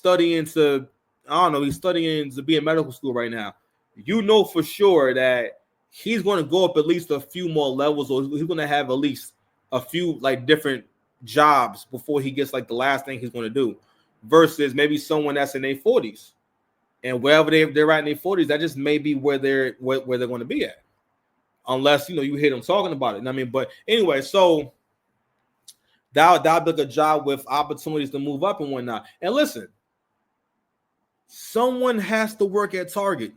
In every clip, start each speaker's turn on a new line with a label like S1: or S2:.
S1: studying to, I don't know, he's studying to be in medical school right now. You know for sure that he's going to go up at least a few more levels, or he's going to have at least a few like different jobs before he gets like the last thing he's going to do, versus maybe someone that's in their 40s. And wherever they're at in their 40s, that just may be where they're going to be at. Unless, you know, you hear them talking about it. I mean, but anyway, so that'll be a job with opportunities to move up and whatnot. And listen, someone has to work at Target.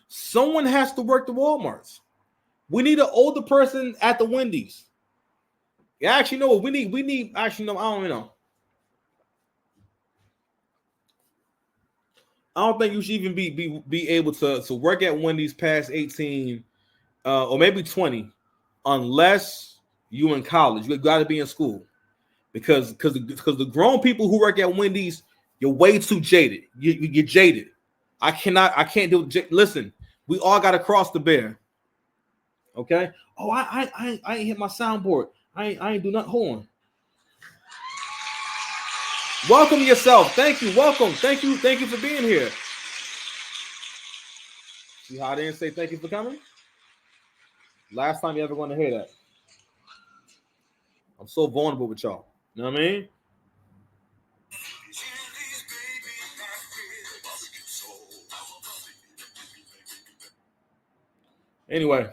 S1: Someone has to work the Walmarts. We need an older person at the Wendy's. Yeah, actually, no, we need actually, no, I don't know. I don't think you should even be able to work at Wendy's past 18 or maybe 20, unless you in college. You got to be in school, because the grown people who work at Wendy's, you're way too jaded. You're jaded. I can't do it. Listen, we all got to cross the bear. Okay. Oh, I ain't hit my soundboard. I ain't do nothing. Hold on. Welcome yourself. Thank you. Welcome. Thank you for being here. See how I didn't say thank you for coming? Last time you ever going to hear that. I'm so vulnerable with y'all. You know what I mean? Anyway,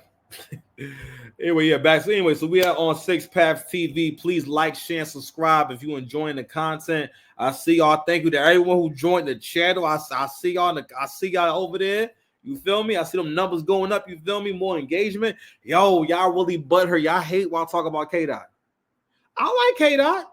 S1: yeah, back. So anyway, so we are on Six Paths TV. Please like, share, and subscribe if you're enjoying the content. I see y'all. Thank you to everyone who joined the channel. I see y'all. I see y'all over there. You feel me? I see them numbers going up. You feel me? More engagement. Yo, y'all really butthurt. Y'all hate when I talk about K-Dot. I like K-Dot.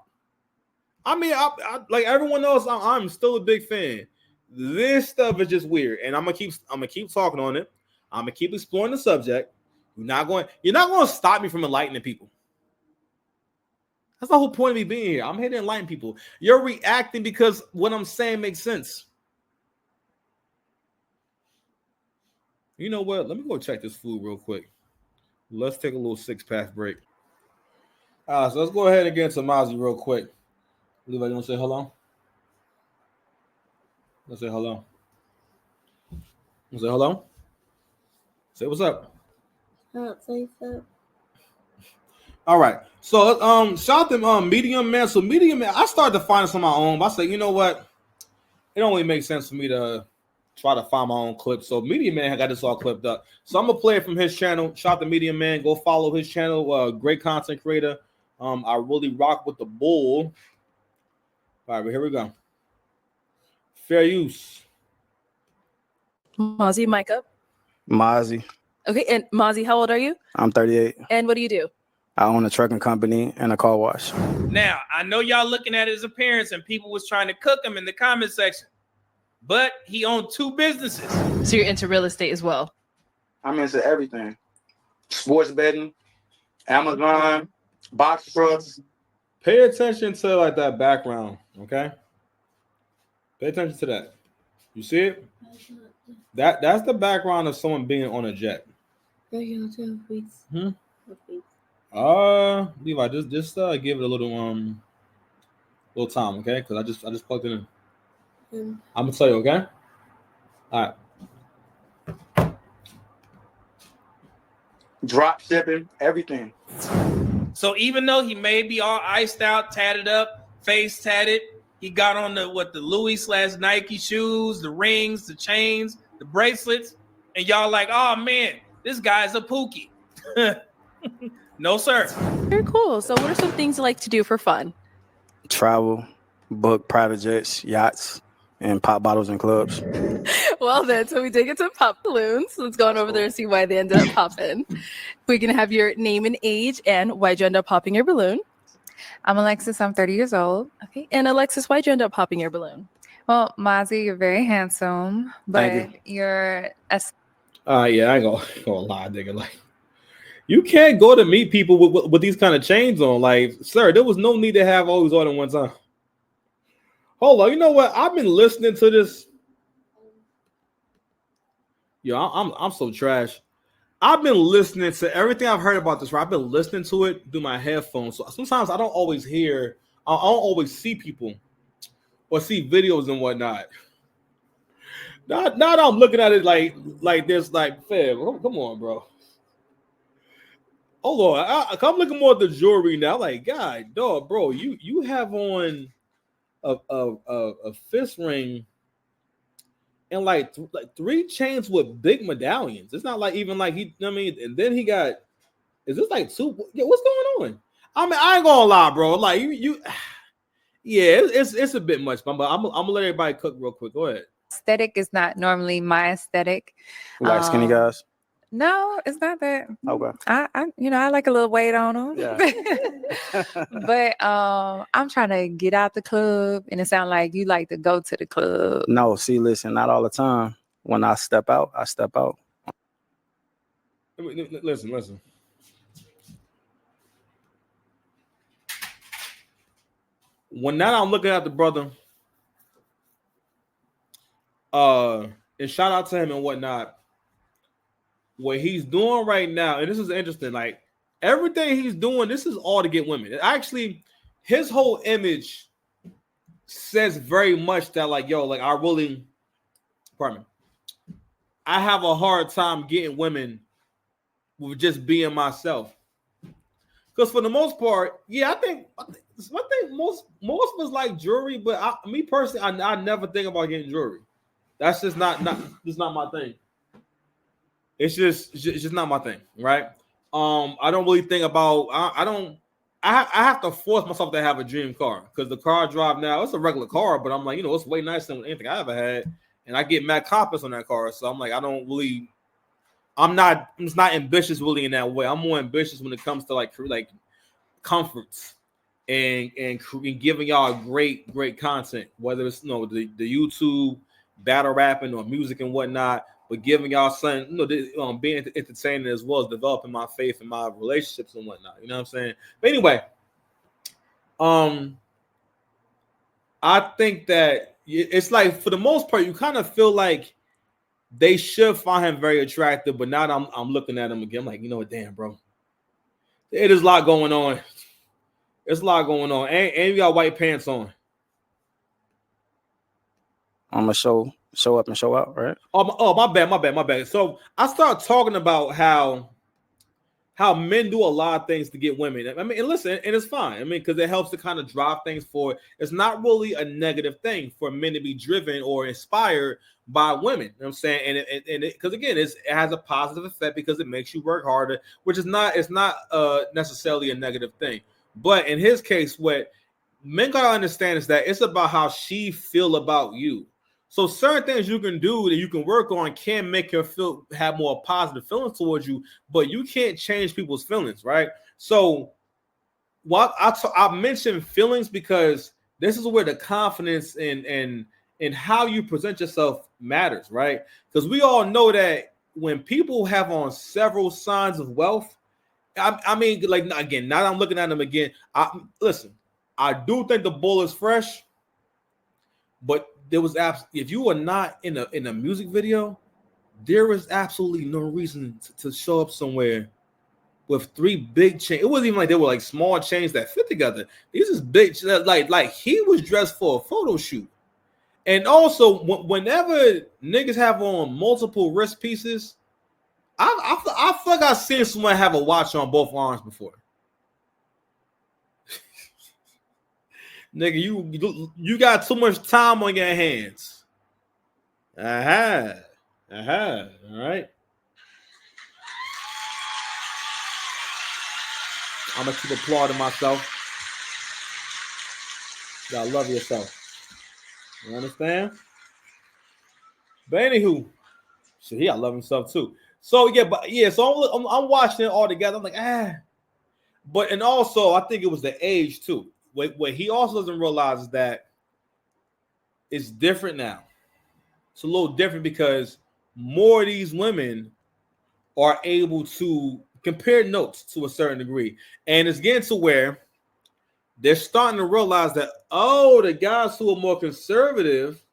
S1: I mean, I like everyone else. I'm still a big fan. This stuff is just weird, and I'm gonna keep talking on it. I'm gonna keep exploring the subject. You're not going to stop me from enlightening people. That's the whole point of me being here. I'm here to enlighten people. You're reacting because what I'm saying makes sense. You know what? Let me go check this food real quick. Let's take a little 6 path break. So let's go ahead and get into Mozzie real quick. Levi, you want to say hello? Let's say hello. You say hello? Say what's up.
S2: Say so.
S1: All right. So shout out to Medium Man. So Medium Man, I started to find this on my own. But I said, you know what? It don't really make sense for me to try to find my own clip. So Medium Man got this all clipped up. So I'm gonna play it from his channel. Shout out to Medium Man. Go follow his channel. Great content creator. I really rock with the bull. All right, here we go. Fair use.
S3: Mozzie, mic up.
S4: Mozzie.
S3: Okay, and Mozzie, how old are you?
S4: I'm 38.
S3: And what do you do?
S4: I own a trucking company and a car wash.
S5: Now, I know y'all looking at his appearance and people was trying to cook him in the comment section, but he owned 2 businesses.
S3: So you're into real estate as well?
S4: I'm into everything. Sports betting, Amazon, box trucks.
S1: Pay attention to like that background, okay? Pay attention to that. You see it? That's the background of someone being on a jet.
S2: Levi,
S1: just give it a little time, okay? Because I just plugged it in. I'm gonna tell you, okay? All right.
S4: Drop shipping, everything.
S5: So even though he may be all iced out, tatted up, face tatted, he got on the Louis/Nike shoes, the rings, the chains, the bracelets, and y'all like, oh man, this guy's a Pookie. No, sir.
S3: Very cool. So what are some things you like to do for fun?
S4: Travel, book private jets, yachts, and pop bottles in clubs.
S3: Well then, so we did get to pop balloons. Let's go on over there and see why they ended up popping. We're going to have your name and age and why'd you end up popping your balloon.
S6: I'm Alexis. I'm 30 years old.
S3: Okay. And Alexis, why'd you end up popping your balloon?
S6: Well, Mozzie, you're very handsome, but you're
S1: yeah, I ain't gonna lie, nigga. Like, you can't go to meet people with these kind of chains on. Like, sir, there was no need to have all these on at one time. Hold on, you know what? I've been listening to this. Yo, I'm so trash. I've been listening to everything I've heard about this. Right? I've been listening to it through my headphones. So sometimes I don't always hear. I don't always see people. or see videos and whatnot. Now that I'm looking at it like this, like, fam, come on, bro. Hold on, I'm looking more at the jewelry now. Like, God, dog, bro, you have on a fist ring and like 3 chains with big medallions. It's not like even like he. I mean, and then he got. Is this like 2? Yeah, what's going on? I mean, I ain't gonna lie, bro. Like you. Yeah, it's a bit much, but I'm gonna let everybody cook real quick. Go ahead.
S6: Aesthetic is not normally my aesthetic.
S4: Like skinny guys.
S6: No, it's not that.
S4: Okay.
S6: I like a little weight on them.
S4: Yeah.
S6: But I'm trying to get out the club, and it sounds like you like to go to the club.
S4: No, see, listen, not all the time. When I step out, I step out.
S1: Listen. When now I'm looking at the brother, and shout out to him and whatnot. What he's doing right now, and this is interesting, like everything he's doing, this is all to get women. Actually, his whole image says very much that, like, yo, like I have a hard time getting women with just being myself. Because for the most part, yeah, I think most of us like jewelry, but me personally, I never think about getting jewelry. That's just not my thing. It's just not my thing, right? I don't really think about. I have to force myself to have a dream car because the car I drive now, it's a regular car, but I'm like, it's way nicer than anything I ever had, and I get mad confidence on that car. So I'm like, I'm just not ambitious really in that way. I'm more ambitious when it comes to like comforts and giving y'all great content, whether it's the YouTube battle rapping or music and whatnot, but giving y'all something, being entertaining as well as developing my faith and my relationships and whatnot. You know what I'm saying? But anyway, I think that it's like for the most part, you kind of feel like they should find him very attractive, but now I'm looking at him again, I'm like, you know what, damn, bro. It is a lot going on. It's a lot going on. And you got white pants on.
S4: I'm gonna show up and show out, right?
S1: Oh, my bad. So I started talking about how men do a lot of things to get women. I mean, and listen, and it's fine. I mean, because it helps to kind of drive things forward. It's not really a negative thing for men to be driven or inspired by women. You know what I'm saying? And because again, it has a positive effect because it makes you work harder, which is not necessarily a negative thing. But in his case, what men gotta understand is that it's about how she feel about you. So certain things you can do that you can work on can make her have more positive feelings towards you, but you can't change people's feelings, right? So what I mentioned feelings because this is where the confidence and how you present yourself matters, right? Because we all know that when people have on several signs of wealth, I mean, like again, now that I'm looking at them again, I do think the bull is fresh, but there was if you were not in a music video, there was absolutely no reason to show up somewhere with 3 big chains. It wasn't even like they were like small chains that fit together. These is big, like he was dressed for a photo shoot. And also, whenever niggas have on multiple wrist pieces, I feel like I've seen someone have a watch on both arms before. Nigga, you got too much time on your hands. All right. I'm gonna keep applauding myself. You gotta love yourself. You understand? But anywho, so he gotta love himself too. So so I'm watching it all together. I'm like, but and also I think it was the age too. What he also doesn't realize is that it's different now. It's a little different because more of these women are able to compare notes to a certain degree. And it's getting to where they're starting to realize that, the guys who are more conservative,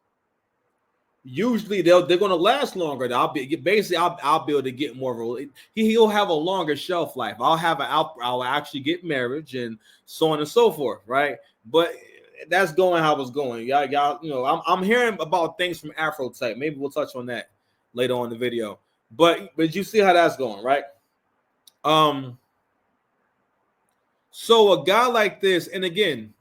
S1: usually they're going to last longer. I'll be able to get more of he'll have a longer shelf life. I'll actually get marriage and so on and so forth, right? But that's going how it's going. Y'all, you know, I'm hearing about things from Afro Tech. Maybe we'll touch on that later on in the video. But you see how that's going, right? So a guy like this, and again,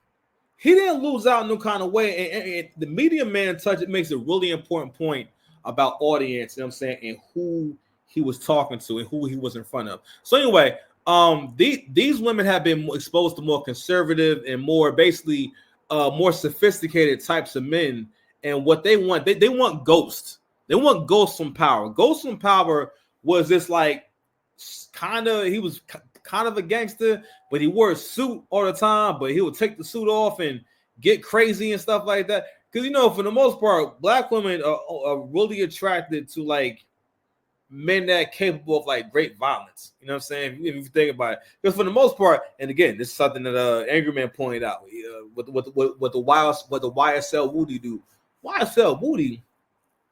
S1: he didn't lose out in no kind of way. And the media man touch it makes a really important point about audience, you know what I'm saying, and who he was talking to and who he was in front of. So anyway, these women have been exposed to more conservative and more basically more sophisticated types of men. And what they want, they want ghosts. They want ghosts from power. Ghosts from power was this like he was kind of a gangster, but he wore a suit all the time, but he would take the suit off and get crazy and stuff like that. Because, you know, for the most part, black women are really attracted to like men that are capable of like great violence. You know what I'm saying? If you think about it, because for the most part, and again, this is something that Angry Man pointed out. What the YSL Woody do? YSL Woody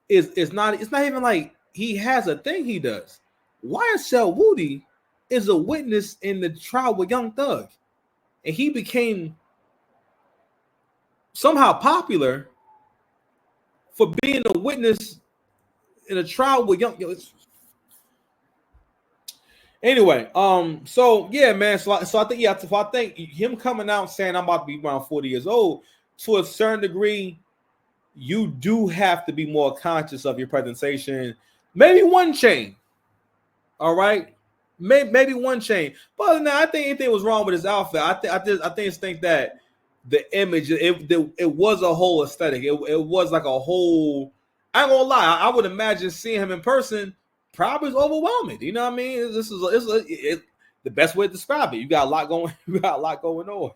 S1: is not. It's not even like he has a thing he does. YSL Woody is a witness in the trial with Young Thug, and he became somehow popular for being a witness in a trial with Young. Anyway, so yeah, man. So I think him coming out saying I'm about to be around 40 years old, to a certain degree, you do have to be more conscious of your presentation. Maybe one chain, all right. Maybe one chain, but other than that, I think anything was wrong with his outfit. I think that the image it was a whole aesthetic. It was like a whole. I ain't gonna lie. I would imagine seeing him in person probably is overwhelming. You know what I mean? This is the best way to describe it. You got a lot going. You got a lot going on.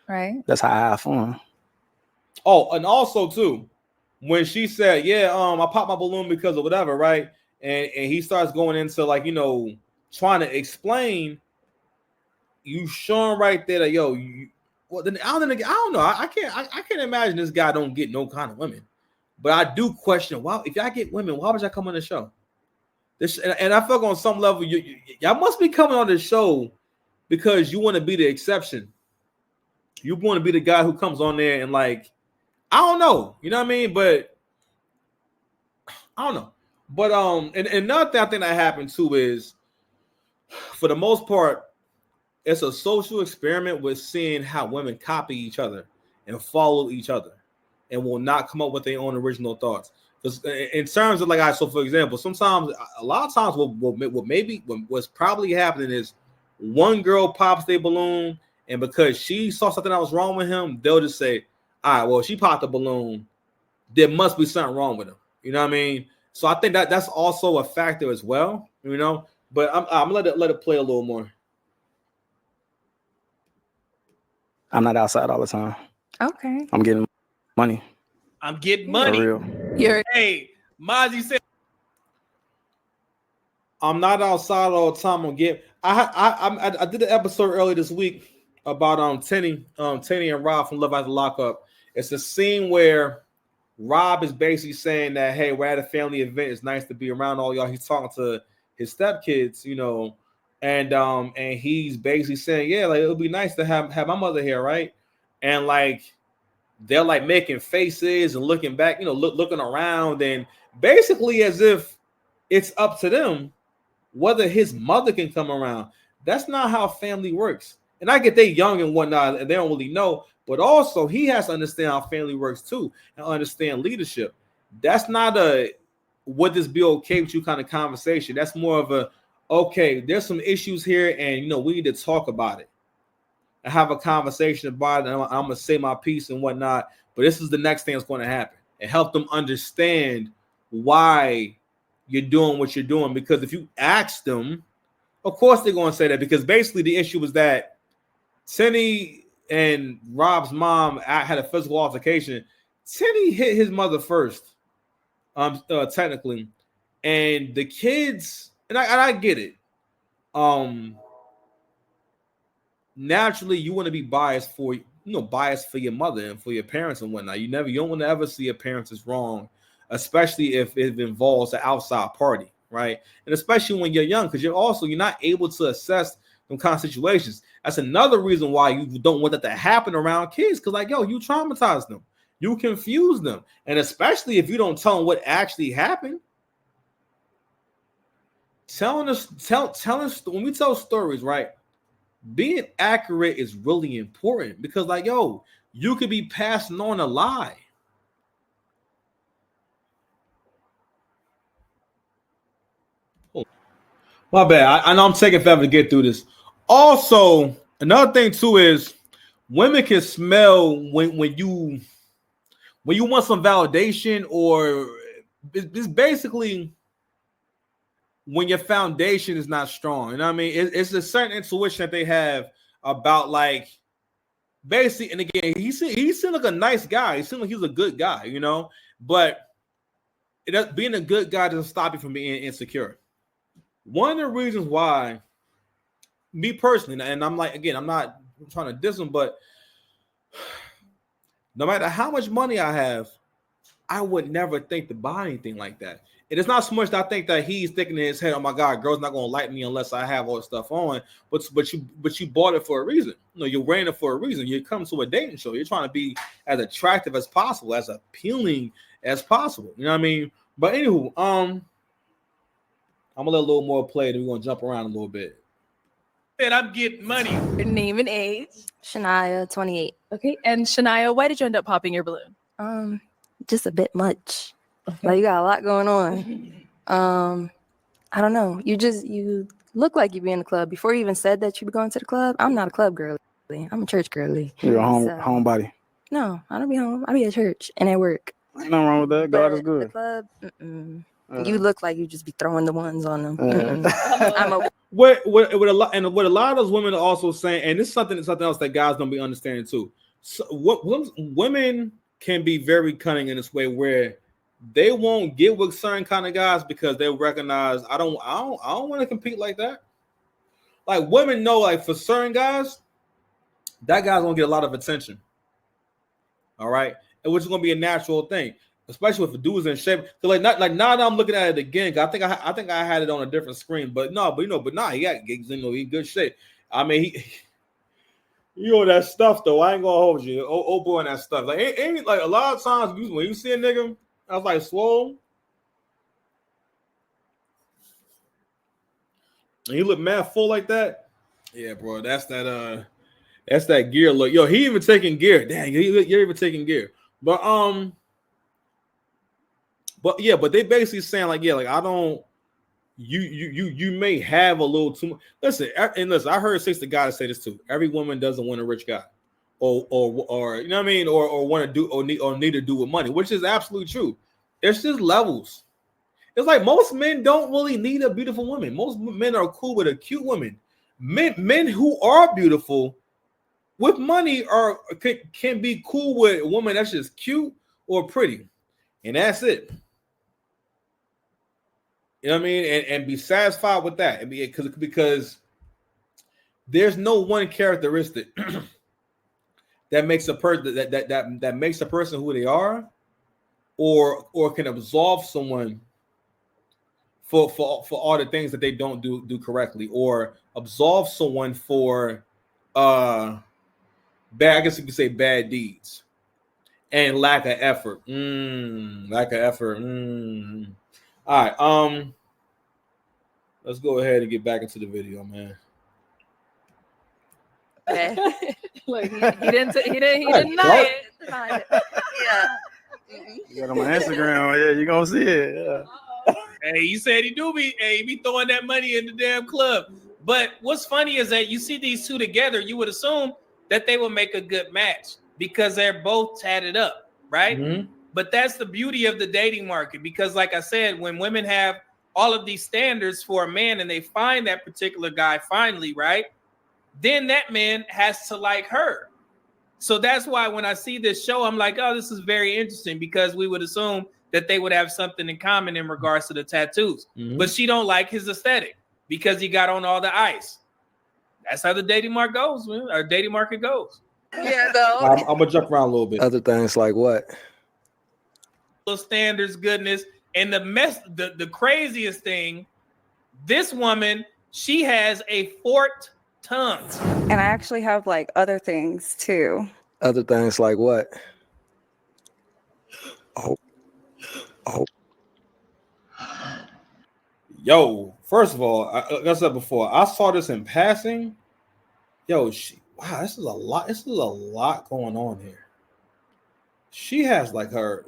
S6: Right.
S4: That's how I have fun.
S1: Oh, and also too, when she said, "Yeah, I popped my balloon because of whatever," right? And he starts going into like, you know, trying to explain. You showing right there that then I don't know. I can't imagine this guy don't get no kind of women. But I do question, why if y'all get women, why would y'all come on the show? And I feel like on some level, y'all must be coming on the show because you want to be the exception. You want to be the guy who comes on there and like, I don't know, you know what I mean? But I don't know. But and another thing I think that happened too is, for the most part, it's a social experiment with seeing how women copy each other and follow each other, and will not come up with their own original thoughts. Because in terms of like, so for example, sometimes a lot of times what's probably happening is one girl pops their balloon, and because she saw something that was wrong with him, they'll just say, "All right, well, she popped the balloon. There must be something wrong with him." You know what I mean? So I think that's also a factor as well, you know. But I'm gonna let it play a little more.
S4: I'm not outside all the time.
S6: Okay.
S4: I'm getting money.
S5: I'm getting
S4: For
S5: money.
S4: real.
S5: Hey, Mozzie said,
S1: I'm not outside all the time. I did an episode earlier this week about Tenny and Rob from Love After Lockup. It's a scene where Rob is basically saying that, hey, we're at a family event. It's nice to be around all y'all. He's talking to his stepkids, you know, and he's basically saying, yeah, like, it would be nice to have my mother here, right? And like they're like making faces and looking back, you know, looking around, and basically as if it's up to them whether his mother can come around. That's not how family works. And I get they young and whatnot, and they don't really know. But also, he has to understand how family works too, and understand leadership. That's not a would this be okay with you kind of conversation. That's more of a, okay, there's some issues here, and you know we need to talk about it and have a conversation about it. And I'm gonna say my piece and whatnot. But this is the next thing that's going to happen, and help them understand why you're doing what you're doing. Because if you ask them, of course they're going to say that, because basically the issue was that Tenny and Rob's mom had a physical altercation. Tenny hit his mother first, technically, and the kids, and I get it. Naturally, you want to be biased for your mother and for your parents and whatnot. You don't want to ever see your parents as wrong, especially if it involves an outside party, right? And especially when you're young, because you're not able to assess them kind of situations. That's another reason why you don't want that to happen around kids. Because like, yo, you traumatize them. You confuse them. And especially if you don't tell them what actually happened. Telling us, when we tell stories, right? Being accurate is really important because, like, yo, you could be passing on a lie. Oh, my bad. I know I'm taking forever to get through this. Also, another thing too is women can smell when you want some validation, or it's basically when your foundation is not strong. You know what I mean? It's a certain intuition that they have about, like, basically, and again, he seemed like a nice guy. He seemed like he's a good guy, you know? But being a good guy doesn't stop you from being insecure. One of the reasons why, me personally, and I'm like, again, I'm not trying to diss him, but no matter how much money I have, I would never think to buy anything like that. And it's not so much that I think that he's thinking in his head, oh my God, girls not gonna like me unless I have all this stuff on. But you bought it for a reason. You know, you're wearing it for a reason. You come to a dating show. You're trying to be as attractive as possible, as appealing as possible. You know what I mean? But anywho, I'm gonna let a little more play, then we're gonna jump around a little bit.
S5: And I'm getting money.
S3: Your name and age.
S6: Shania, 28.
S3: Okay. And Shania, why did you end up popping your balloon?
S6: Just a bit much.
S3: Okay.
S6: Like, you got a lot going on. I don't know. You look like you be in the club. Before you even said that you be going to the club, I'm not a club girly. I'm a church girly.
S4: You're a homebody.
S6: No, I don't be home. I be at church and at work.
S4: Ain't nothing wrong with that. God is good.
S6: The club, you look like you just be throwing the ones on them. I'm a
S1: What a lot, and what a lot of those women are also saying, and this is something else that guys don't be understanding too. So women can be very cunning in this way where they won't get with certain kind of guys because they recognize I don't want to compete like that. Like, women know, like, for certain guys, that guy's gonna get a lot of attention. All right, and which is gonna be a natural thing, especially if the dude's in shape. So like now that I'm looking at it again, I think I had it on a different screen, but he got gigs, he in good shape. I mean, he you know that stuff though. I ain't gonna hold you. Oh boy, and that stuff. Like, ain't like a lot of times when you see a nigga, I was like swole, and he look mad full like that. Yeah, bro, that's that gear look. Yo, he even taking gear. Dang, you're even taking gear. But yeah, but they basically saying like, yeah, like I don't. You may have a little too much. Listen, I heard 60 guys say this too. Every woman doesn't want a rich guy, or you know what I mean, or want to do or need to do with money, which is absolutely true. It's just levels. It's like most men don't really need a beautiful woman. Most men are cool with a cute woman. Men who are beautiful with money can be cool with a woman that's just cute or pretty, and that's it. You know what I mean? And be satisfied with that. Because there's no one characteristic that makes a person that makes a person who they are, or can absolve someone for all the things that they don't do correctly, or absolve someone for bad, I guess you could say bad deeds and lack of effort. Lack of effort. All right, let's go ahead and get back into the video, man.
S6: okay.
S3: Look, he didn't deny it.
S6: Yeah.
S4: You got on my Instagram. Yeah, you gonna see it. Yeah.
S5: Hey, you said he be throwing that money in the damn club. But what's funny is that you see these two together, you would assume that they will make a good match because they're both tatted up, right? Mm-hmm. But that's the beauty of the dating market, because like I said, when women have all of these standards for a man and they find that particular guy finally, right, then that man has to like her. So that's why when I see this show, I'm like, oh, this is very interesting, because we would assume that they would have something in common in regards to the tattoos. Mm-hmm. But she don't like his aesthetic because he got on all the ice. That's how the dating market goes, man. Our dating market goes.
S6: Yeah, though.
S1: I'm gonna jump around a little bit.
S4: Other things like what?
S5: Standards, goodness, and the craziest thing, this woman, she has a Fort Tons.
S7: And I actually have like other things too.
S4: Other things like what?
S1: Yo, first of all, like I said before, I saw this in passing. Yo, wow, this is a lot. This is a lot going on here. She has like her.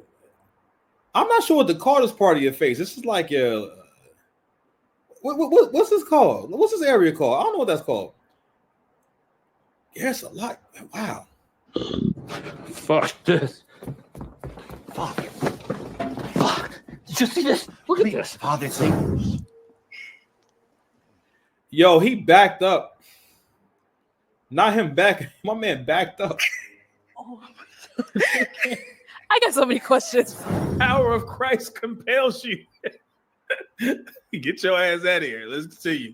S1: I'm not sure what to call this part of your face. This is like your. What's this called? What's this area called? I don't know what that's called. Yeah, it's a lot. Wow.
S8: Fuck this. Fuck. Did you see this? Look at this. Father,
S1: Yo, he backed up. Not him back. My man backed up.
S3: Oh my God. I got so many questions.
S5: Power of Christ compels you. Get your ass out of here. Let's continue.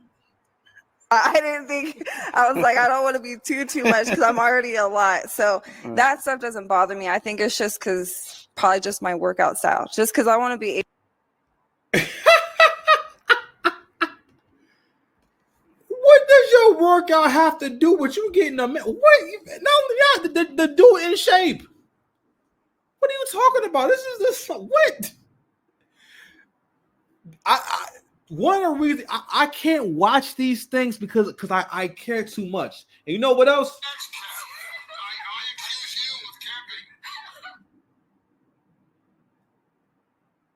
S7: I didn't think, I was like, I don't want to be too much because I'm already a lot. So that stuff doesn't bother me. I think it's just because, probably just my workout style. Just because I want to be.
S1: What does your workout have to do with you getting a man? What? No, the dude in shape. What are you talking about? This what? One of the reasons I can't watch these things because I care too much. And you know what else?
S9: I accuse you of camping.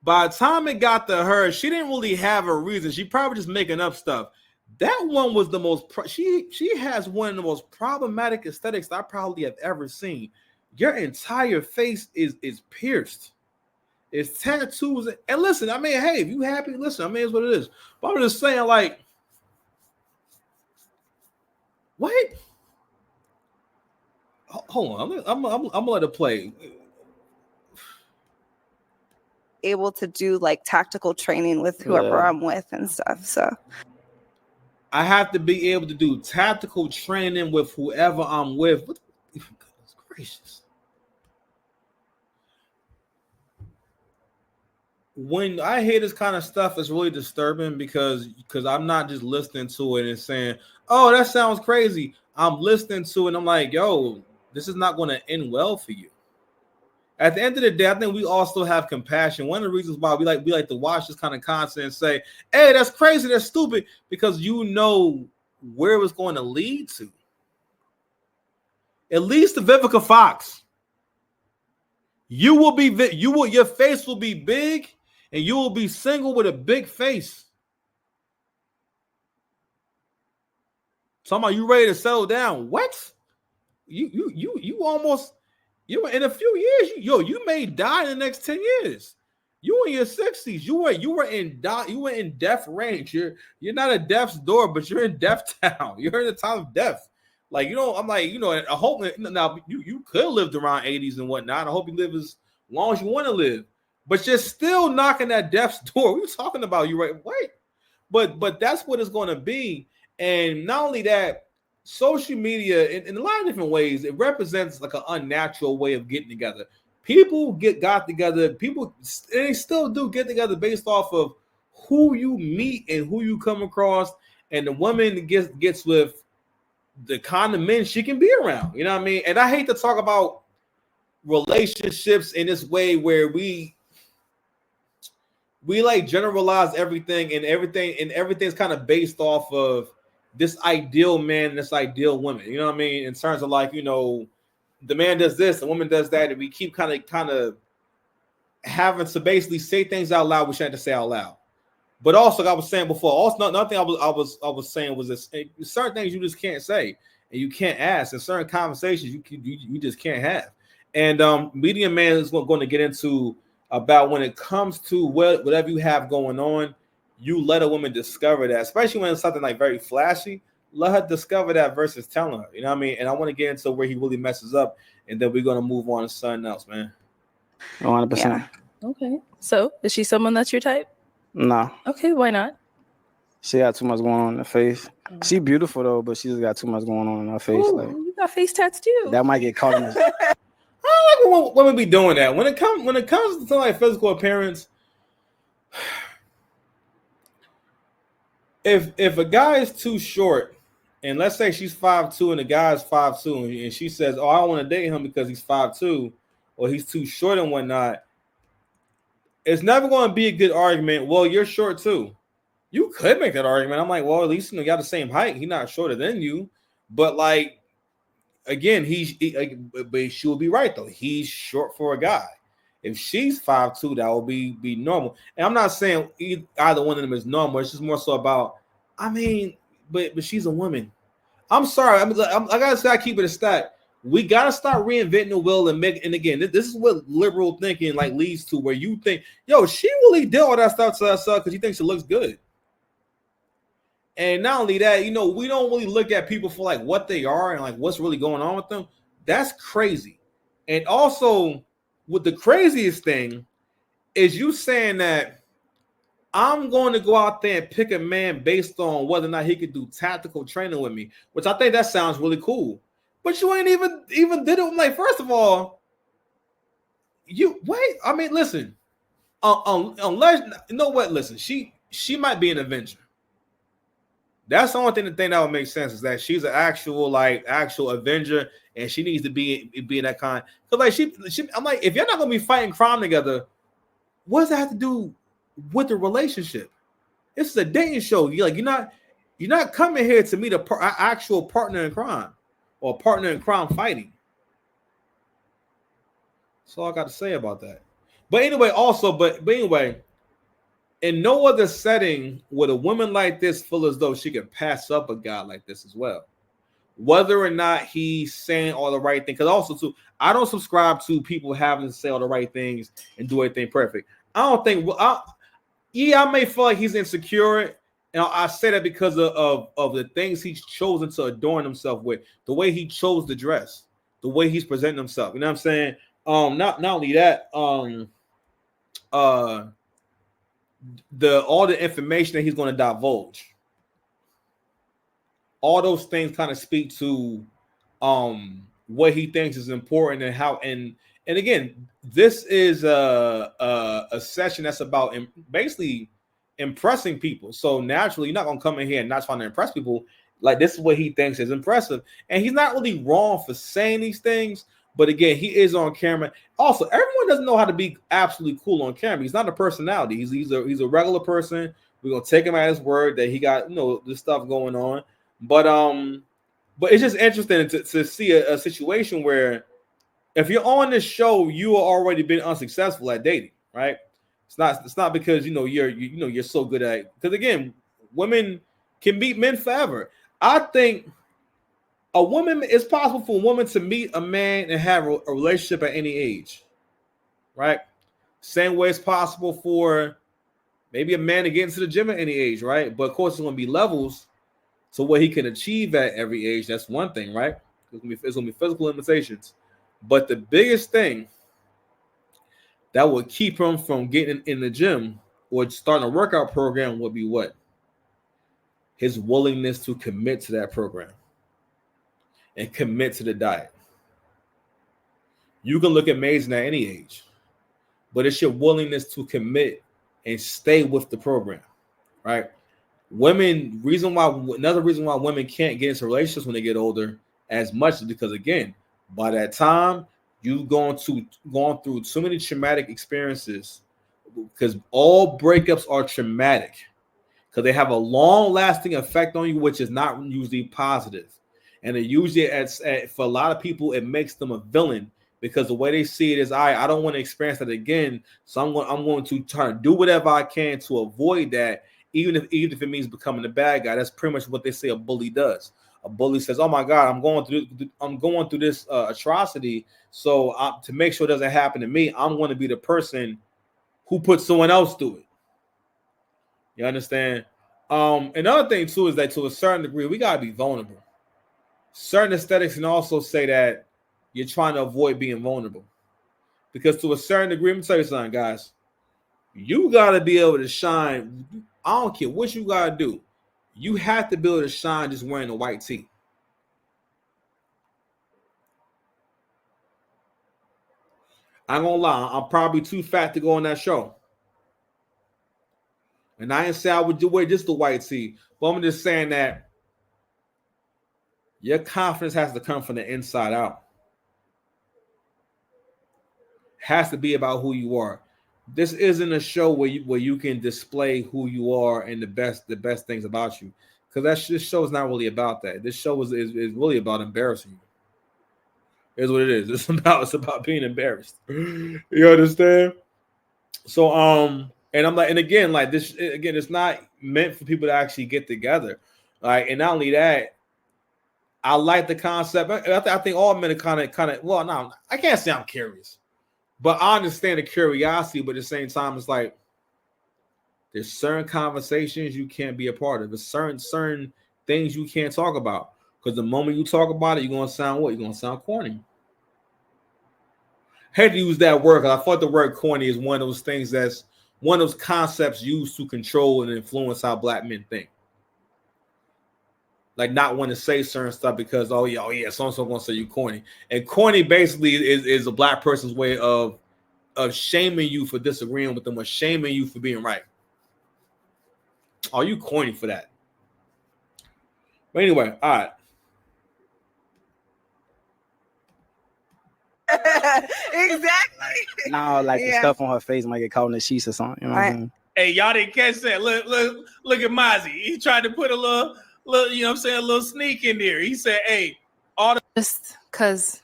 S1: By the time it got to her, she didn't really have a reason. She probably just making up stuff. That one was the most. She has one of the most problematic aesthetics I probably have ever seen. Your entire face is pierced. It's tattoos. And listen, I mean, hey, if you happy, listen, I mean, it's what it is. But I'm just saying, like, what? Hold on. I'm gonna let it play.
S7: Able to do like tactical training with whoever I'm with and stuff. So
S1: I have to be able to do tactical training with whoever I'm with. Goodness gracious. When I hear this kind of stuff, it's really disturbing because I'm not just listening to it and saying, oh, that sounds crazy. I'm listening to it and I'm like, yo, this is not going to end well for you. At the end of the day, I think we all still have compassion. One of the reasons why we like to watch this kind of content and say, hey, that's crazy, that's stupid, because you know where it was going to lead to. At least the Vivica Fox. Your face will be big. And you will be single with a big face. Talking about you ready to settle down. What? You almost, you in a few years, you may die in the next 10 years. You in your 60s. You were in death range. You're not at death's door, but you're in death town. You're in the time of death. Like, I'm like, I hope now you could have lived around 80s and whatnot. I hope you live as long as you want to live. But you're still knocking at death's door. What are you talking about? You right? Wait. But that's what it's going to be. And not only that, social media in a lot of different ways, it represents like an unnatural way of getting together. People got together. They still do get together based off of who you meet and who you come across. And the woman gets with the kind of men she can be around. You know what I mean? And I hate to talk about relationships in this way where we like generalize everything and everything's kind of based off of this ideal man and this ideal woman. You know what I mean? In terms of like, the man does this, the woman does that, and we keep kind of having to basically say things out loud we shouldn't have to say out loud. But also, like I was saying before, also another thing I was saying was this: certain things you just can't say and you can't ask, and certain conversations you just can't have. And Media Man is going to get into about when it comes to whatever you have going on, you let a woman discover that, especially when it's something like very flashy. Let her discover that versus telling her. You know what I mean? And I want to get into where he really messes up, and then we're gonna move on to something else, man.
S4: 100%.
S7: Yeah.
S3: Okay. So is she someone that's your type?
S4: No.
S3: Okay, why not?
S4: She got too much going on in her face. She beautiful though, but she just got too much going on in her face.
S3: Ooh,
S4: Like
S3: you got face tats too.
S4: that might get caught in this.
S1: I don't like when women be doing that. When it comes to like physical appearance, if a guy is too short and let's say she's 5'2" and the guy's 5'2", and she says, "Oh, I don't want to date him because he's 5'2", or he's too short and whatnot," it's never going to be a good argument. Well, you're short too. You could make that argument. I'm like, well, at least you got the same height. He's not shorter than you, but like, again, but she will be right though. He's short for a guy. If she's 5'2", that will be normal. And I'm not saying either one of them is normal. It's just more so about, I mean, but she's a woman. I'm sorry. I gotta say, I keep it a stat. We gotta start reinventing the wheel and again, this is what liberal thinking like leads to, where you think, yo, she really did all that stuff to herself because she thinks she looks good. And not only that, we don't really look at people for like what they are and like what's really going on with them. That's crazy. And also, what the craziest thing is, you saying that I'm going to go out there and pick a man based on whether or not he could do tactical training with me, which I think that sounds really cool. But you ain't even did it. Like, first of all, you wait. I mean, listen. Unless, you know what? Listen, she might be an Avenger. That's the only thing that would make sense, is that she's an actual Avenger, and she needs to be in that kind. Because like I'm like, if you're not gonna be fighting crime together, what does that have to do with the relationship? This is a dating show. You're not coming here to meet an actual partner in crime or partner in crime fighting. That's all I got to say about that. But anyway, in no other setting would a woman like this feel as though she could pass up a guy like this as well. Whether or not he's saying all the right things. Because also, too, I don't subscribe to people having to say all the right things and do everything perfect. I don't think, I may feel like he's insecure. And I say that because of the things he's chosen to adorn himself with, the way he chose to dress, the way he's presenting himself. You know what I'm saying? Not only that, all the information that he's going to divulge, all those things kind of speak to what he thinks is important and how. And again, this is a session that's about basically impressing people. So naturally, you're not going to come in here and not trying to impress people. Like, this is what he thinks is impressive, and he's not really wrong for saying these things. But again, he is on camera. Also, everyone doesn't know how to be absolutely cool on camera. He's not a personality. He's a regular person. We're gonna take him at his word that he got this stuff going on. But it's just interesting to see a situation where, if you're on this show, you are already been unsuccessful at dating, right? It's not because you're so good at it. Because again, women can meet men forever. I think it's possible for a woman to meet a man and have a relationship at any age, right? Same way it's possible for maybe a man to get into the gym at any age, right? But of course, it's going to be levels to what he can achieve at every age. That's one thing, right? It's going to be physical limitations. But the biggest thing that would keep him from getting in the gym or starting a workout program would be what? His willingness to commit to that program and commit to the diet. You can look amazing at any age, but it's your willingness to commit and stay with the program, right? Another reason why women can't get into relationships when they get older as much is because, again, by that time, you've gone through too many traumatic experiences, because all breakups are traumatic because they have a long-lasting effect on you, which is not usually positive. And it usually, for a lot of people, it makes them a villain, because the way they see it is, I don't want to experience that again. So I'm going to try to do whatever I can to avoid that, even if it means becoming a bad guy. That's pretty much what they say a bully does. A bully says, "Oh my God, I'm going through this atrocity. So to make sure it doesn't happen to me, I'm going to be the person who puts someone else through it." You understand? Another thing too is that, to a certain degree, we gotta be vulnerable. Certain aesthetics can also say that you're trying to avoid being vulnerable, because to a certain degree, let me tell you something, guys. You gotta be able to shine. I don't care what you gotta do. You have to be able to shine just wearing a white tee. I'm gonna lie, I'm probably too fat to go on that show. And I didn't say I would wear just the white tee, but I'm just saying that Your confidence has to come from the inside out. Has to be about who you are. This isn't a show where you can display who you are and the best things about you, because this show is not really about that. This show is really about embarrassing you. Is what it is. It's about being embarrassed. You understand? So and I'm like, and again, like this again, it's not meant for people to actually get together. Like, and not only that, I like the concept. I think all men are kind of. Well, no, I can't say I'm curious, but I understand the curiosity. But at the same time, it's like there's certain conversations you can't be a part of. There's certain things you can't talk about, because the moment you talk about it, you're gonna sound what? You're gonna sound corny. I hate to use that word, because I thought the word corny is one of those things that's one of those concepts used to control and influence how black men think. Like, not want to say certain stuff because oh yeah, so-and-so gonna say you corny. And corny basically is a black person's way of shaming you for disagreeing with them, or shaming you for being right. Oh, you corny for that. But anyway, all right.
S7: Exactly.
S4: No, like the
S7: Yeah.
S4: stuff on her face might get caught in the sheets or something. You know what I'm saying?
S5: Hey, y'all didn't catch that. Look at Mozzie. He tried to put a little, you know what I'm saying, a little sneak in there. He said, hey, all the
S3: Just because,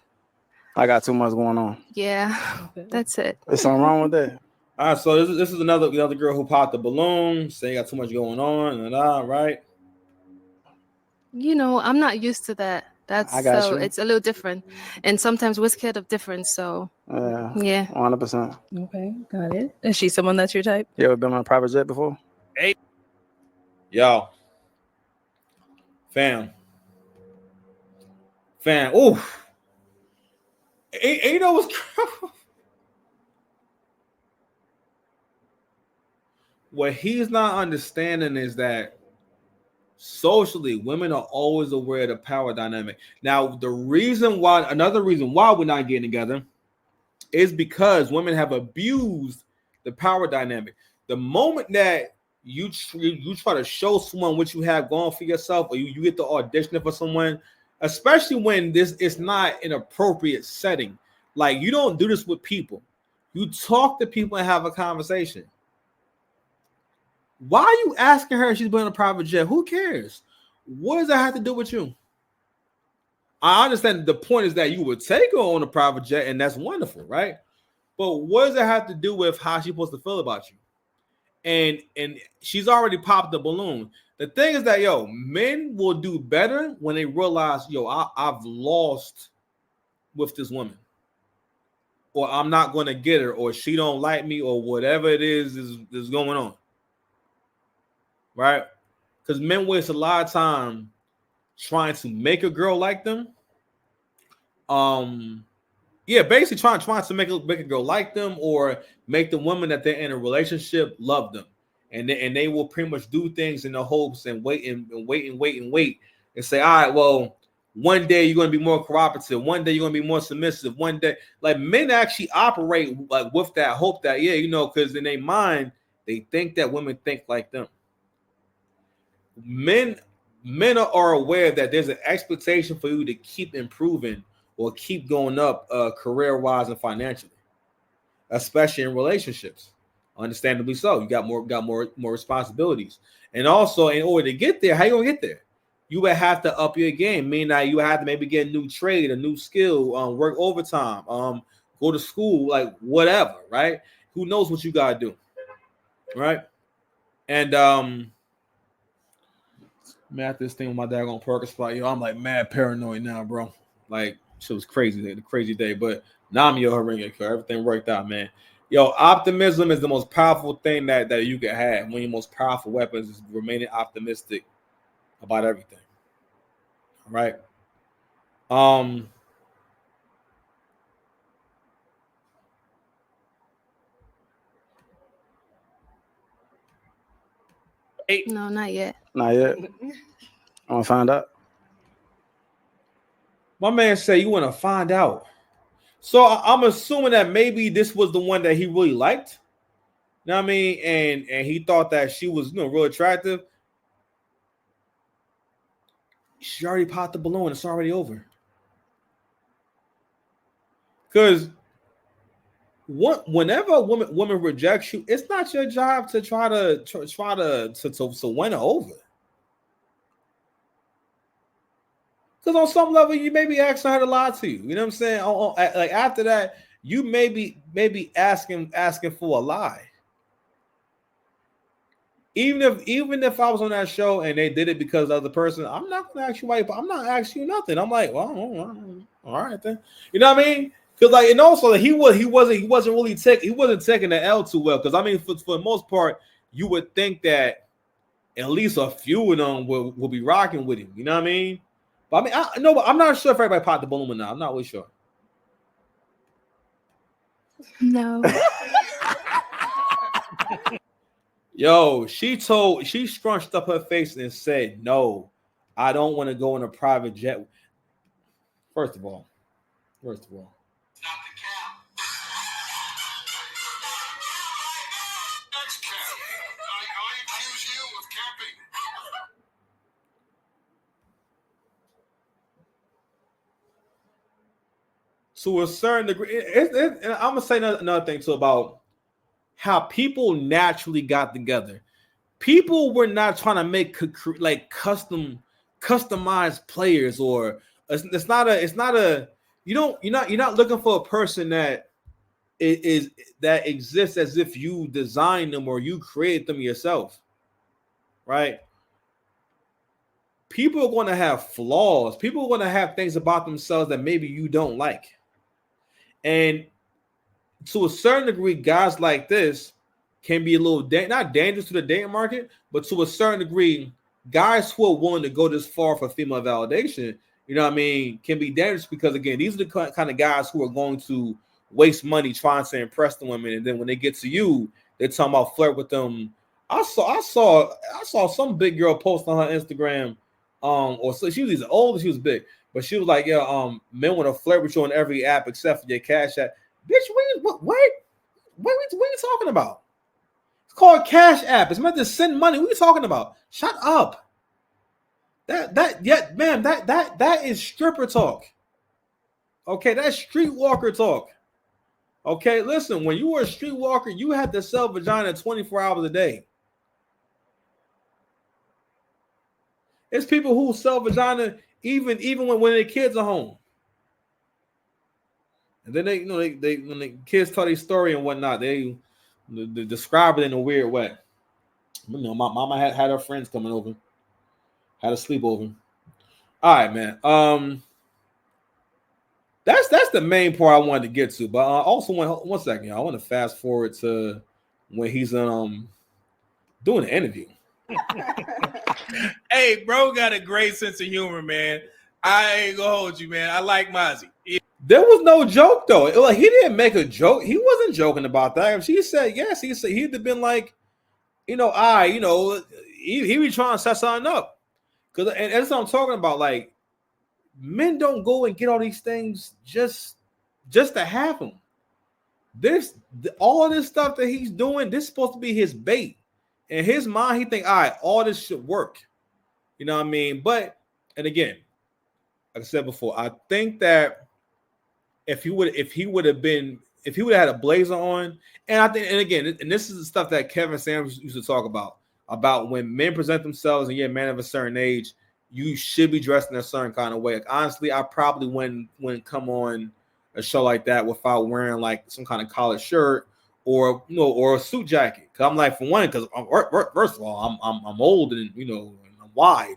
S4: I got too much going on.
S3: yeah, that's it.
S4: There's something wrong with that.
S1: All right, so this is another girl who popped the balloon, saying got too much going on, and right?
S3: You know, I'm not used to that. That's
S4: I got
S3: so
S4: you.
S3: it's a little different, and sometimes we're scared of difference. So yeah,
S4: 100%.
S3: okay, got it. Is she someone that's your type?
S4: You ever been on a private jet before?
S1: Yo, fam. Oof. And you know what's what he's not understanding is that socially, women are always aware of the power dynamic. Now, another reason why we're not getting together is because women have abused the power dynamic. The moment that you try to show someone what you have going for yourself, or you get the audition for someone, especially when this is not an appropriate setting. Like, you don't do this with people. You talk to people and have a conversation. Why are you asking her if she's been on a private jet? Who cares? What does that have to do with you? I understand the point is that you would take her on a private jet, and that's wonderful, right? But what does that have to do with how she's supposed to feel about you? And she's already popped the balloon. The thing is that, men will do better when they realize, I've lost with this woman, or I'm not going to get her, or she don't like me, or whatever it is going on. Right? Because men waste a lot of time trying to make a girl like them. Basically trying to make a girl like them, or make the woman that they're in a relationship love them. And they will pretty much do things in the hopes and wait and say, all right, well, one day you're going to be more cooperative. One day you're going to be more submissive. One day, like, men actually operate like with that hope that, because in their mind, they think that women think like them. Men are aware that there's an expectation for you to keep improving or keep going up career-wise and financially, especially in relationships. Understandably so. You got more responsibilities. And also, in order to get there, how you gonna get there? You would have to up your game. Meaning that you have to maybe get a new trade, a new skill, work overtime, go to school, like whatever, right? Who knows what you gotta do, right? And man, after this thing with my dad on Perkins spot, I'm like mad paranoid now, bro. Like, shit was crazy, the crazy day. But now I'm everything worked out, man. Optimism is the most powerful thing that you can have. One of your most powerful weapons is remaining optimistic about everything. All right.
S3: No, not yet.
S4: Not yet. I want to find out.
S1: My man said you want to find out. So I'm assuming that maybe this was the one that he really liked. You know what I mean? And he thought that she was, real attractive. she already popped the balloon. It's already over. Because whenever a woman rejects you, it's not your job to try to win her over. Because on some level, you may be asking her to lie to you. You know what I'm saying? Like after that, you may be asking for a lie. Even if I was on that show and they did it because of the other person, I'm not gonna ask you why. I'm not asking you nothing. I'm like, well, all right then. You know what I mean? Because like, and also he wasn't taking the L too well. Because I mean, for the most part, you would think that at least a few of them will be rocking with him. You know what I mean? But I mean, but I'm not sure if everybody popped the balloon or not. I'm not really sure.
S3: No.
S1: Yo, she scrunched up her face and said, "No, I don't want to go in a private jet." First of all.
S9: Stop the count. Next count. I accuse you of capping.
S1: To a certain degree, and I'm gonna say another thing too about how people naturally got together. People were not trying to make like customized players, or it's not a you're not looking for a person that that exists as if you designed them or you created them yourself, right? People are going to have flaws. People are going to have things about themselves that maybe you don't like, and to a certain degree, guys like this can be a little not dangerous to the dating market, but to a certain degree, guys who are willing to go this far for female validation, you know what I mean, can be dangerous because again, these are the kind of guys who are going to waste money trying to impress the women, and then when they get to you, they're talking about flirt with them. I saw some big girl post on her Instagram, or so she was either old or she was big, but she was like, yeah, men want to flirt with you on every app except for your Cash App. Bitch, what are you talking about? It's called Cash App. It's meant to send money. What are you talking about? Shut up. That is stripper talk. Okay, that's streetwalker talk. Okay, listen, when you were a streetwalker, you had to sell vagina 24 hours a day. It's people who sell vagina even when their kids are home. And then they when the kids tell their story and whatnot, they describe it in a weird way. You know, my mama had her friends coming over, had a sleepover. All right, man. That's the main part I wanted to get to. But also one second, I want to fast forward to when he's doing an interview.
S5: Hey, bro, got a great sense of humor, man. I ain't gonna hold you, man. I like Mozzie.
S1: There was no joke though. Like he didn't make a joke. He wasn't joking about that. If she said yes, he'd have been like, he be trying to set something up. And that's what I'm talking about. Like, men don't go and get all these things just to have them. All this stuff that he's doing, this is supposed to be his bait. In his mind, he think, all right, all this should work. You know what I mean? But, and again, like I said before, I think that if he would have had a blazer on, and I think, and again, and this is the stuff that Kevin Samuels used to talk about when men present themselves and you're a man of a certain age, you should be dressed in a certain kind of way. Like, honestly, I probably wouldn't come on a show like that without wearing like some kind of collared shirt or a suit jacket. Cause I'm like, for one, because first of all, I'm old and I'm wide.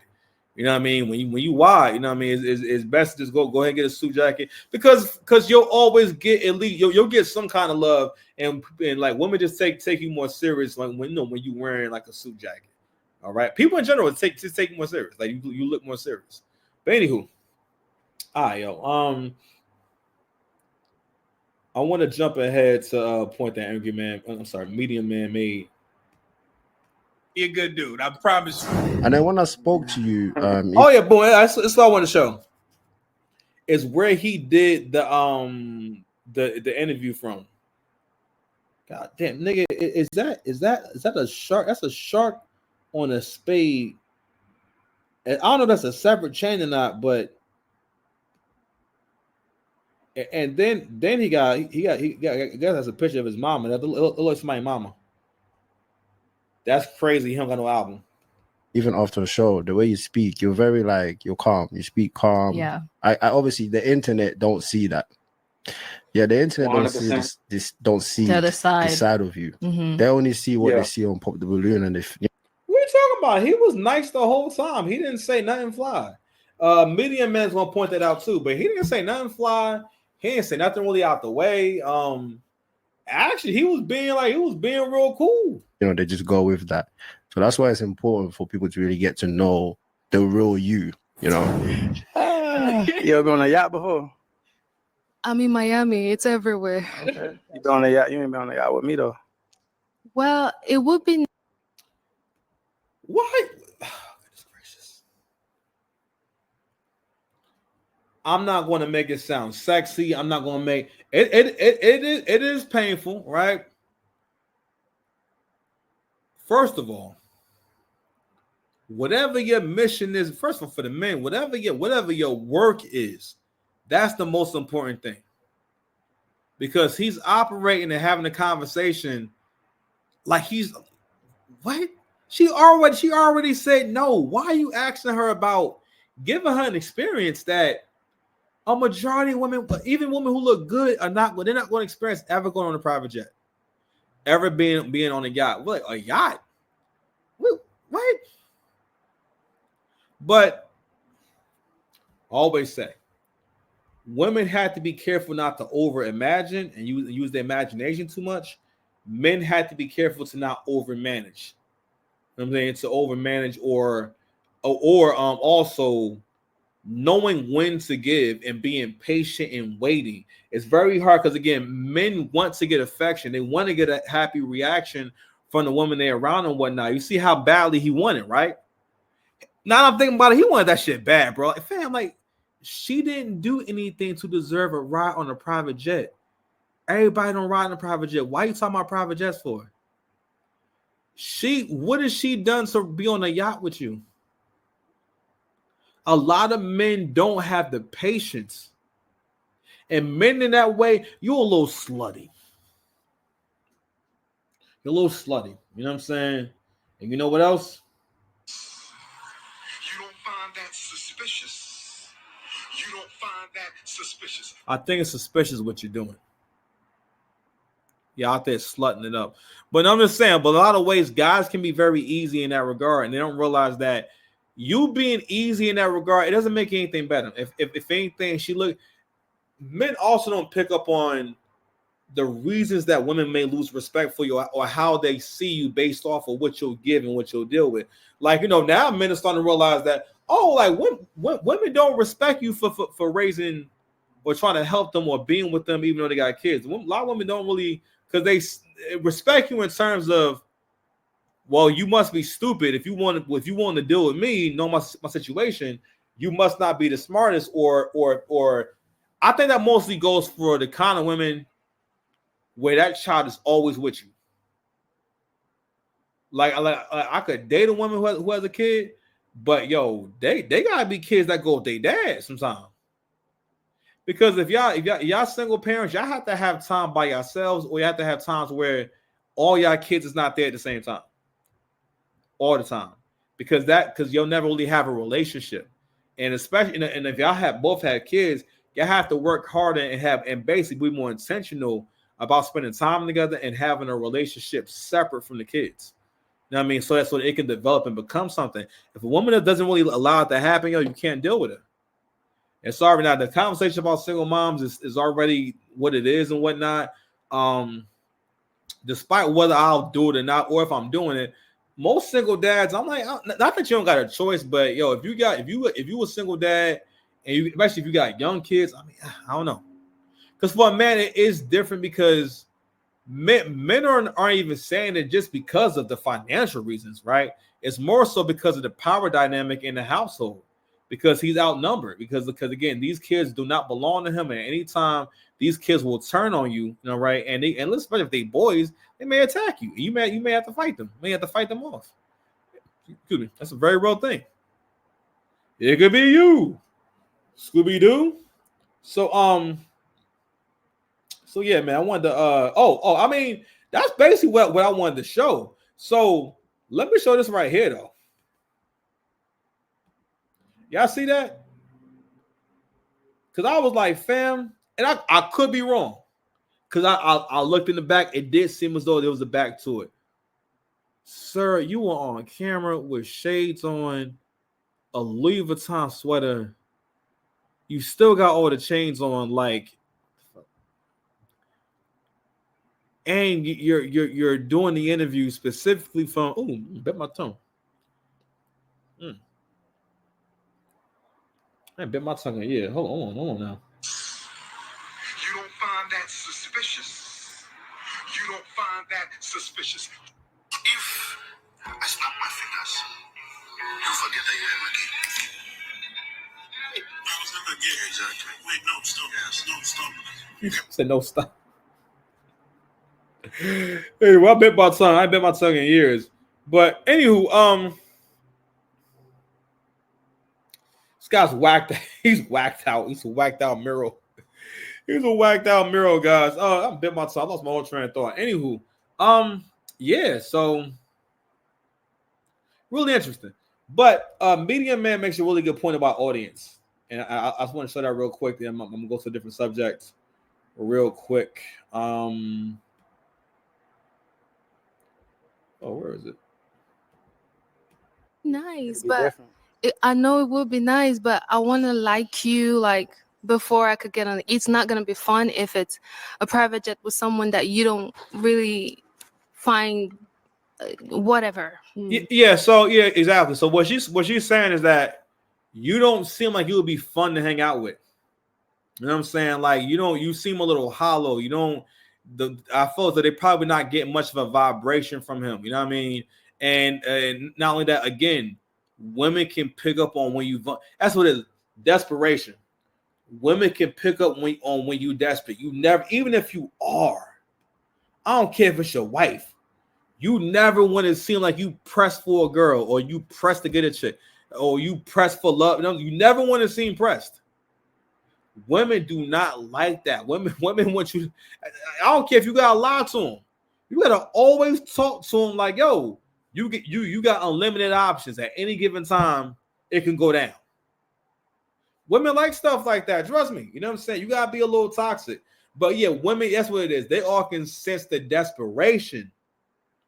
S1: You know what I mean? When you wide, you know what I mean? It's best to just go ahead and get a suit jacket because you'll always get at least you'll get some kind of love and like women just take you more serious like when you wearing like a suit jacket. All right, people in general take you more serious. Like you look more serious. But anywho, all right, yo. I want to jump ahead to a point that Medium Man made.
S5: You're a good dude, I promise you.
S10: And then when I spoke to you,
S1: oh yeah, boy, that's all I want to show. Is where he did the interview from. God damn, nigga, is that a shark? That's a shark on a spade. And I don't know if that's a separate chain or not, but and then he got has a picture of his mama. That looks like my mama. That's crazy. He don't got no album.
S10: Even after the show, the way you speak, you're very like you're calm. You speak calm.
S3: Yeah.
S10: I obviously the internet don't see that. Yeah, the internet don't see
S8: 100%.
S10: this don't see
S3: The other
S10: the
S3: side.
S10: side of you.
S3: Mhm.
S10: They only see what
S8: Yeah.
S10: they see on Pop the Balloon, and if
S1: What are you talking about? He was nice the whole time. He didn't say nothing fly. Media Man's gonna point that out too, but he didn't say nothing fly. He didn't say nothing really out the way. Actually, he was being real cool.
S10: they just go with that. So that's why it's important for people to really get to know the real you.
S4: You ever been on a yacht before?
S3: I'm in Miami. It's everywhere.
S4: Okay. You been on a yacht? You ain't been on a yacht with me though.
S3: Well, it would be.
S1: What? Goodness gracious. I'm not going to make it sound sexy. I'm not going to make it. It is painful, right? First of all, whatever your mission is, first of all, for the men, whatever your work is, that's the most important thing. Because he's operating and having a conversation like he's what? She already said no. Why are you asking her about giving her an experience that a majority of women, even women who look good, they're not going to experience ever going on a private jet, ever being on a yacht. What, a yacht? What? But I always say, women have to be careful not to over imagine and use their imagination too much. Men had to be careful to not over manage. You know what I'm saying, to over manage or also knowing when to give and being patient and waiting. It's very hard because again, men want to get affection. They want to get a happy reaction from the woman they're around and whatnot. You see how badly he wanted, right? Now I'm thinking about it. He wanted that shit bad, bro. Fam, like, she didn't do anything to deserve a ride on a private jet. Everybody don't ride on a private jet. Why are you talking about private jets for? What has she done to be on a yacht with you? A lot of men don't have the patience. And men in that way, you're a little slutty. You're a little slutty. You know what I'm saying? And you know what else?
S9: You don't find that suspicious. You don't find that suspicious.
S1: I think it's suspicious what you're doing. You're out there slutting it up. But I'm just saying, but a lot of ways, guys can be very easy in that regard, and they don't realize that you being easy in that regard, it doesn't make anything better. If anything, men also don't pick up on the reasons that women may lose respect for you or how they see you based off of what you'll give and what you'll deal with. Like, now men are starting to realize that, women don't respect you for raising or trying to help them or being with them even though they got kids. A lot of women don't really, because they respect you in terms of, well, you must be stupid if you want to deal with me, know my situation. You must not be the smartest, or I think that mostly goes for the kind of women where that child is always with you. Like I could date a woman who has a kid, but they gotta be kids that go with their dad sometimes. Because if y'all single parents, y'all have to have time by yourselves, or you have to have times where all y'all kids is not there at the same time. All the time. Because you'll never really have a relationship. And especially and if y'all both have kids, y'all have to work harder and basically be more intentional about spending time together and having a relationship separate from the kids. You know what I mean? So that's what it can develop and become something. If a woman that doesn't really allow it to happen, you can't deal with it. And sorry, now the conversation about single moms is already what it is and whatnot. Despite whether I'll do it or not, or if I'm doing it, most single dads, I'm like, not that you don't got a choice, but if you a single dad, and especially if you got young kids, I mean, I don't know, because for a man it is different because men aren't even saying it just because of the financial reasons, right? It's more so because of the power dynamic in the household, because he's outnumbered. Because again, these kids do not belong to him, and anytime these kids will turn on you, right? And especially if they boys, they may attack you. You may have to fight them. You may have to fight them off. Excuse me. That's a very real thing. It could be you, Scooby Doo. So yeah, man. I wanted to. I mean, that's basically what I wanted to show. So let me show this right here, though. Y'all see that? Because I was like, fam, and I could be wrong. Because I looked in the back. It did seem as though there was a back to it. Sir, you were on camera with shades on, a Louis Vuitton sweater. You still got all the chains on, like, and you're doing the interview specifically from. Oh, bit my tongue. I bit my tongue. Yeah, hold on now.
S9: You don't find that suspicious? You don't find that suspicious? If I snap my fingers, you forget that you're ever gay. I was never gay, exactly. Wait, no, stop. Yes, no, stop.
S1: You said no, stop. Hey, well, I bit my tongue. I bit my tongue in years. But anywho, this guy's whacked. He's whacked out. He's a whacked out Miro. He's a whacked out Miro, guys. I bit my tongue. I lost my whole train of thought. Anywho, yeah. So really interesting. But Media Man makes a really good point about audience, and I just want to show that real quick. Then I'm gonna go to a different subject real quick. Where is it?
S3: Nice, but I know it would be nice, but I want to like you like before I could get on. It's not gonna be fun if it's a private jet with someone that you don't really find whatever.
S1: Yeah. So yeah, exactly. So what she's saying is that you don't seem like you would be fun to hang out with. You know what I'm saying? Like you seem a little hollow. You don't. I feel that they probably not getting much of a vibration from him. You know what I mean? And not only that, again, women can pick up on when you. That's what it is. Desperation. Women can pick up when you desperate. You never, even if you are, I don't care if it's your wife. You never want to seem like you press for a girl, or you press to get a chick, or you press for love. You never want to seem pressed. Women do not like that. Women want you. I don't care if you gotta lie to them. You gotta always talk to them like, yo, you got unlimited options at any given time. It can go down. Women like stuff like that. Trust me. You know what I'm saying? You gotta be a little toxic. But yeah, women, that's what it is. They all can sense the desperation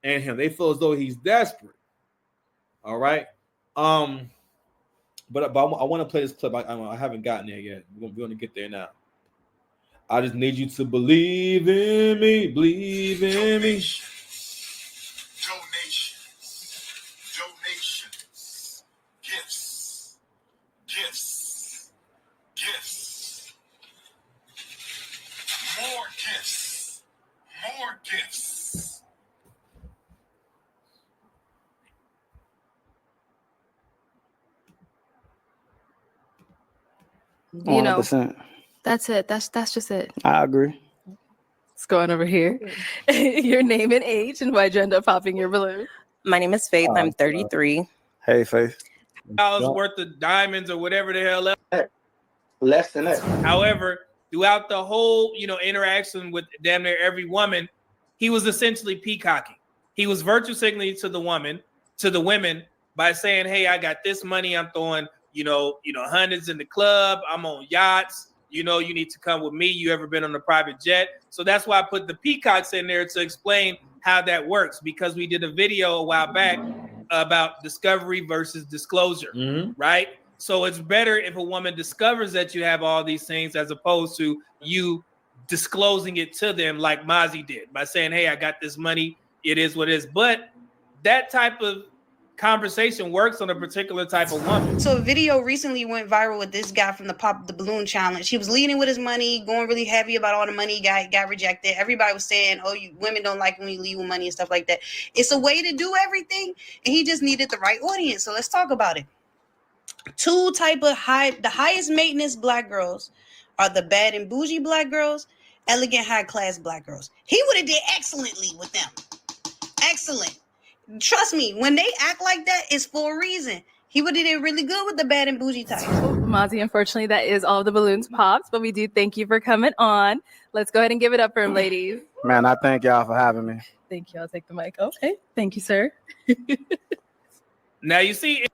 S1: in him. They feel as though he's desperate. All right. But I want to play this clip. I haven't gotten there yet. We're going to get there now. I just need you to believe in me. Believe in me.
S9: Donations. Gifts. More gifts.
S3: You know,
S4: 100%.
S3: that's it. That's just it.
S4: I agree.
S3: Let's go on over here. Your name and age, and why'd you end up popping your balloon?
S11: My name is Faith. I'm 33.
S4: Hey, Faith.
S5: $1,000 worth of diamonds or whatever the hell.
S8: Less than that.
S5: However, throughout the whole, interaction with damn near every woman, he was essentially peacocking. He was virtue signaling to the women by saying, "Hey, I got this money. I'm throwing, hundreds in the club. I'm on yachts. You need to come with me. You ever been on a private jet?" So that's why I put the peacocks in there to explain how that works, because we did a video a while back about discovery versus disclosure, right? So it's better if a woman discovers that you have all these things as opposed to you disclosing it to them like Mozzie did by saying, "Hey, I got this money. It is what it is." But that type of conversation works on a particular type of woman.
S12: So a video recently went viral with this guy from the Pop the Balloon Challenge. He was leading with his money, going really heavy about all the money he got rejected. Everybody was saying, "Oh, you women don't like when you lead with money," and stuff like that. It's a way to do everything, and he just needed the right audience. So let's talk about it. Two type of the highest maintenance black girls are the bad and bougie black girls, elegant high class black girls. He would have did excellently with them. Excellent. Trust me, when they act like that, it's for a reason. He would have did really good with the bad and bougie type.
S13: Mozzie, unfortunately, that is all the balloons popped, but we do thank you for coming on. Let's go ahead and give it up for him, ladies.
S4: Man, I thank y'all for having me.
S13: Thank you. I'll take the mic. Okay. Thank you, sir.
S5: Now you see,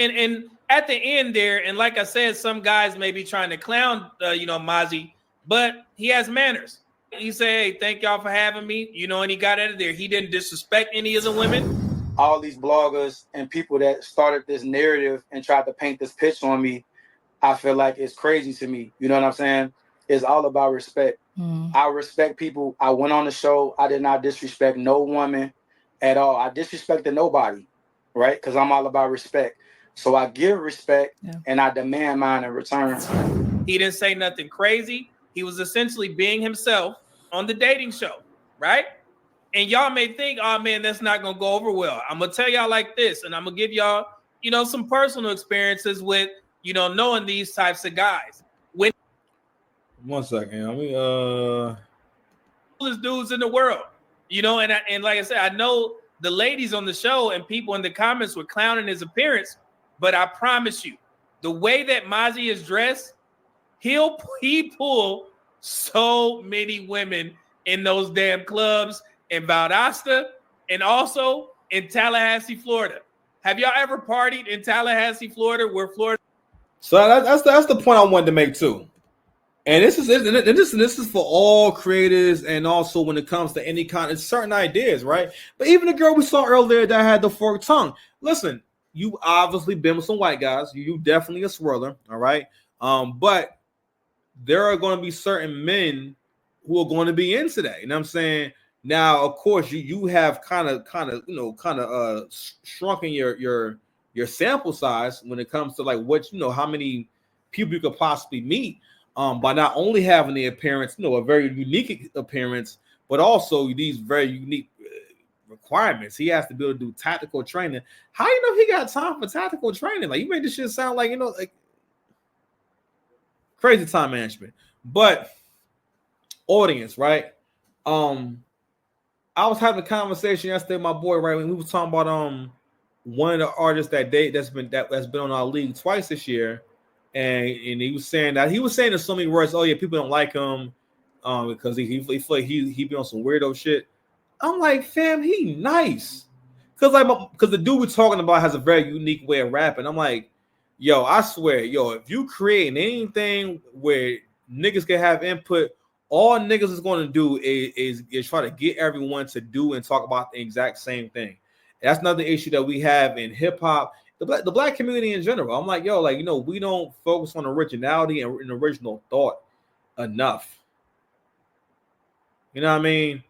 S5: and at the end there, and like I said, some guys may be trying to clown, Mozzie, but he has manners. He said, "Hey, thank y'all for having me," and he got out of there. He didn't disrespect any of the women.
S4: All these bloggers and people that started this narrative and tried to paint this picture on me, I feel like it's crazy to me. You know what I'm saying? It's all about respect. I respect people. I went on the show. I did not disrespect no woman at all. I disrespected nobody, right? Because I'm all about respect. So I give respect and I demand mine in return.
S5: He didn't say nothing crazy. He was essentially being himself on the dating show, right? And y'all may think, oh man, that's not gonna go over well. I'm gonna tell y'all like this, and I'm gonna give y'all, some personal experiences with, knowing these types of guys. When
S1: 1 second,
S5: coolest dudes in the world, and like I said, I know the ladies on the show and people in the comments were clowning his appearance, but I promise you, the way that Mozzie is dressed, he pull so many women in those damn clubs in Valdosta and also in Tallahassee, Florida. Have y'all ever partied in Tallahassee, Florida, where Florida?
S1: So that's the point I wanted to make too. And this is for all creators, and also when it comes to any kind of certain ideas, right? But even the girl we saw earlier that had the forked tongue. Listen, you obviously been with some white guys. You definitely a swirler, all right? But there are going to be certain men who are going to be into that. You know what I'm saying? Now, of course, you have kind of shrunken your sample size when it comes to like what how many people you could possibly meet by not only having the appearance, a very unique appearance, but also these very unique requirements. He has to be able to do tactical training. How you know he got time for tactical training? Like you made this shit sound like like crazy time management. But audience, right? I was having a conversation yesterday with my boy, right? When we were talking about one of the artists that's been on our league twice this year, and he was saying in so many words, oh yeah, people don't like him because he feel like he be on some weirdo shit. I'm like, fam, he nice. Because the dude we're talking about has a very unique way of rapping. I'm like, yo, I swear, if you create anything where niggas can have input, all niggas is going to do is try to get everyone to do and talk about the exact same thing. That's another issue that we have in hip hop, the black community in general. I'm like, we don't focus on originality and original thought enough. You know what I mean?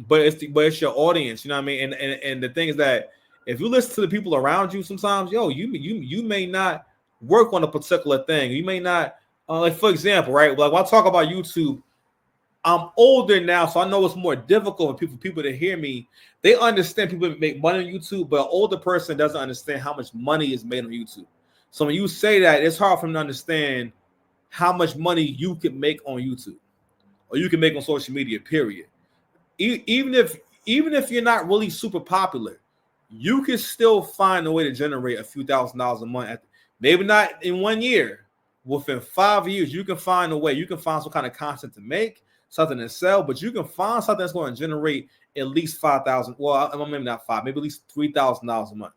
S1: But it's your audience. You know what I mean? And the thing is that if you listen to the people around you, sometimes, you may not work on a particular thing. You may not. Like for example, right? Like when I talk about YouTube, I'm older now, so I know it's more difficult for people to hear me. They understand people make money on YouTube, but an older person doesn't understand how much money is made on YouTube. So when you say that, it's hard for them to understand how much money you can make on YouTube, or you can make on social media. Period. Even if you're not really super popular, you can still find a way to generate a few $1,000s a month. Maybe not in 1 year. Within 5 years, you can find a way. You can find some kind of content to make, something to sell, but you can find something that's going to generate at least $5,000. Well, maybe not five, maybe at least $3,000 a month.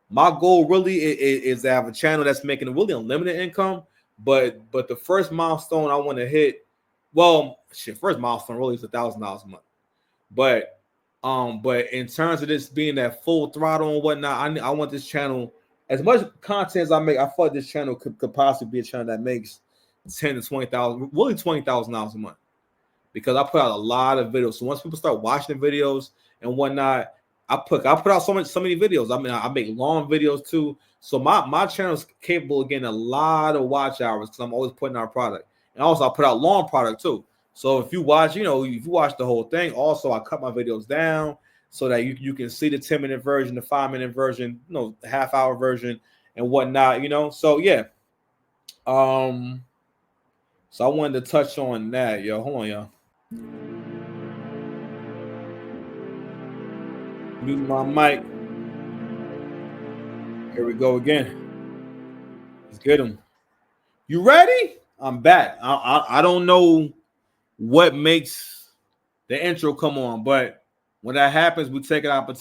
S1: My goal really is to have a channel that's making a really unlimited income. But the first milestone I want to hit, first milestone really is $1,000 a month. But in terms of this being that full throttle and whatnot, I want this channel. As much content as I make, I thought this channel could possibly be a channel that makes $10,000 to $20,000, really $20,000 a month, because I put out a lot of videos. So once people start watching the videos and whatnot, I put out so many videos. I mean, I make long videos too. So my channel is capable of getting a lot of watch hours because I'm always putting out product, and also I put out long product too. So if you watch, if you watch the whole thing, also I cut my videos down so that you can see the 10-minute version, the 5-minute version, the half-hour version and whatnot, So yeah. So I wanted to touch on that, yo. Hold on, y'all. Mute my mic. Here we go again. Let's get him. You ready? I'm back. I don't know what makes the intro come on, but when that happens, we take an opportunity.